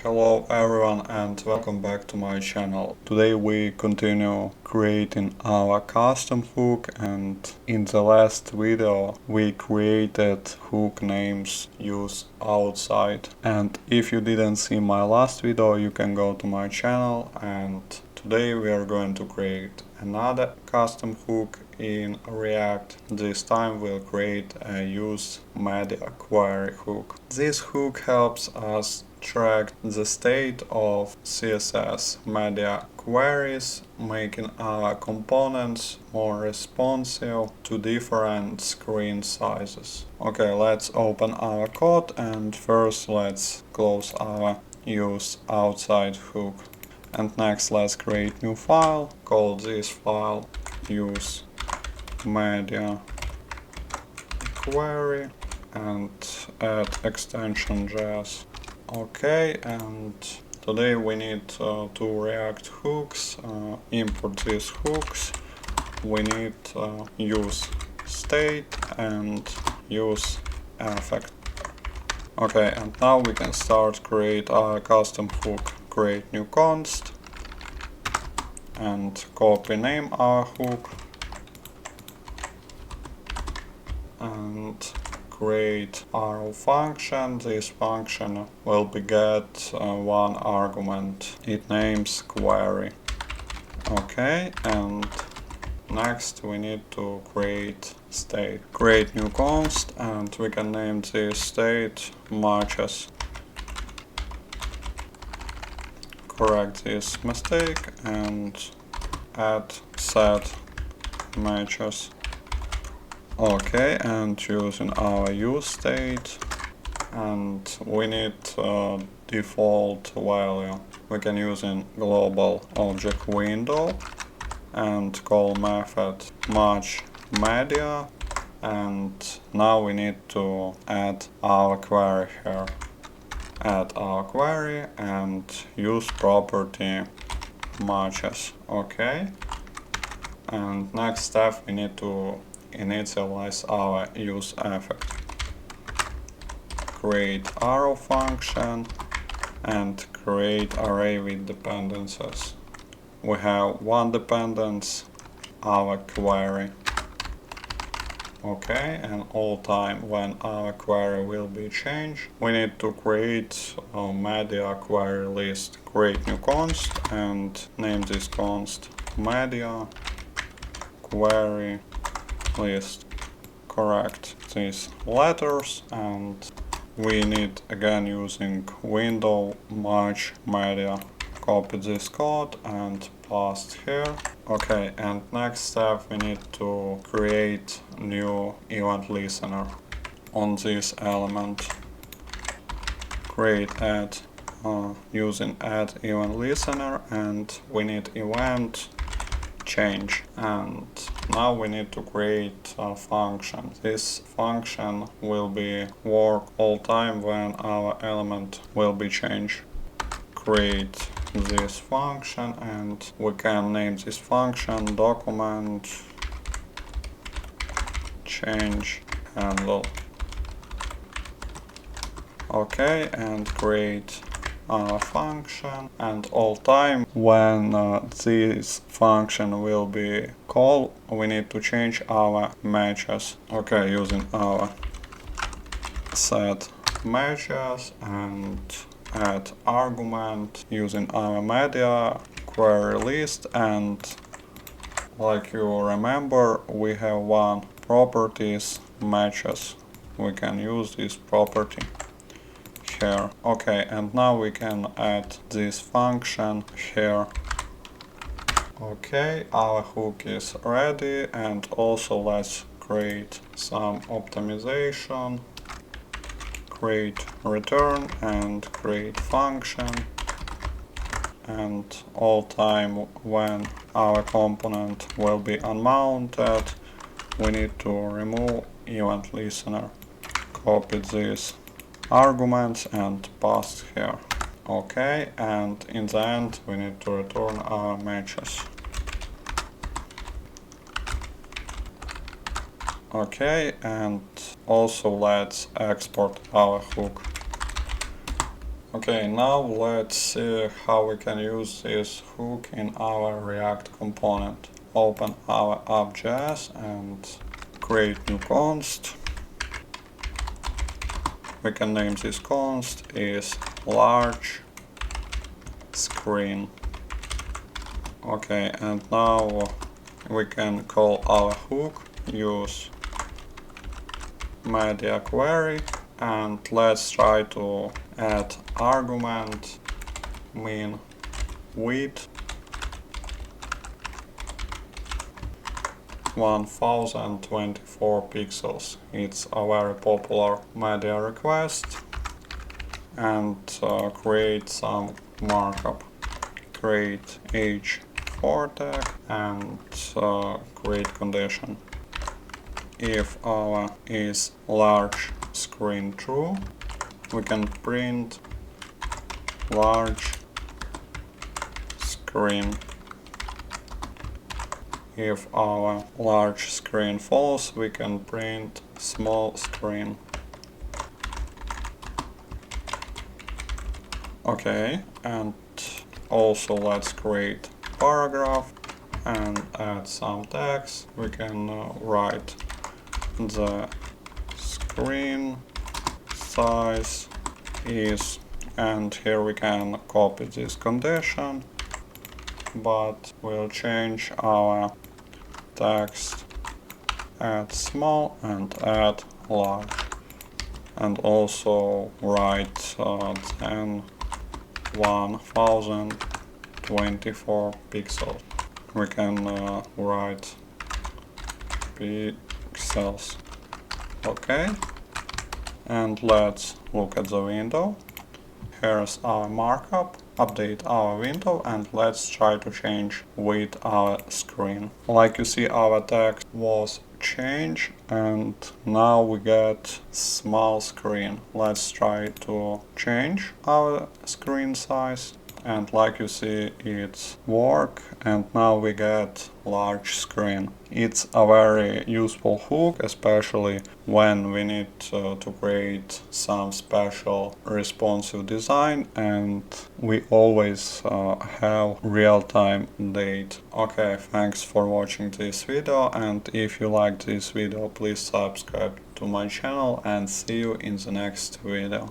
Hello everyone and welcome back to my channel. Today we continue creating our custom hook, and in the last video we created hook names useOutside. And if you didn't see my last video, you can go to my channel, and today we are going to create another custom hook in React. This time we'll create a useMediaQuery hook. This hook helps us track the state of CSS media queries, making our components more responsive to different screen sizes. Okay, let's open our code, and first let's close our useOutside hook. And next let's create new file, call this file useMediaQuery and add extension JS. Okay, and today we need two React hooks. Import these hooks. We need use state and use effect. Okay, and now we can start create our custom hook. Create new const and copy name our hook and create arrow function. This function will beget one argument. It names query. Okay, and next we need to create state. Create new const, and we can name this state matches. Correct this mistake and add set matches. Okay, and using our use state, and we need default value. We can use in global object window and call method match media, and now we need to add our query here. Add our query and use property matches. Okay, and next step we need to initialize our useEffect. Create arrow function and create array with dependencies. We have one dependence, our query. Okay, and all time when our query will be changed, we need to create a media query list. Create new const and name this const media query list. Correct these letters, and we need again using window match media. Copy this code and paste here. Okay, and next step we need to create new event listener on this element. Create add using add event listener, and we need event change, and now we need to create a function. This function will be work all time when our element will be changed. Create this function, and we can name this function document change handle. Okay, and create our function, and all time when this function will be called, we need to change our matches. Okay, using our set matches and add argument using our media query list, and like you remember we have one properties matches. We can use this property here. Okay, and now we can add this function here. Okay, our hook is ready, and also let's create some optimization. Create return and create function, and all time when our component will be unmounted, we need to remove event listener. Copy these arguments and paste here. Okay, and in the end we need to return our matches. Okay, and also let's export our hook. Okay, now let's see how we can use this hook in our React component. Open our App.js and create new const. We can name this const is large screen. Okay, and now we can call our hook useMediaQuery, and let's try to add argument min width 1024 pixels. It's a very popular media request, and create some markup. Create h4 tag and create condition. If our is large screen true, we can print large screen. If our large screen false, we can print small screen. Okay, and also let's create paragraph and add some text. We can write the screen size is, and here we can copy this condition, but we'll change our text, add small and add large, and also write then 1024 pixels. We can write pixels. Okay, and let's look at the window. Here's our markup. Update our window and let's try to change with our screen. Like you see, our text was changed and now we get small screen. Let's try to change our screen size, and like you see, it's work, and now we get large screen. It's a very useful hook, especially when we need to create some special responsive design and we always have real-time date. Okay, thanks for watching this video, and if you liked this video, please subscribe to my channel and see you in the next video.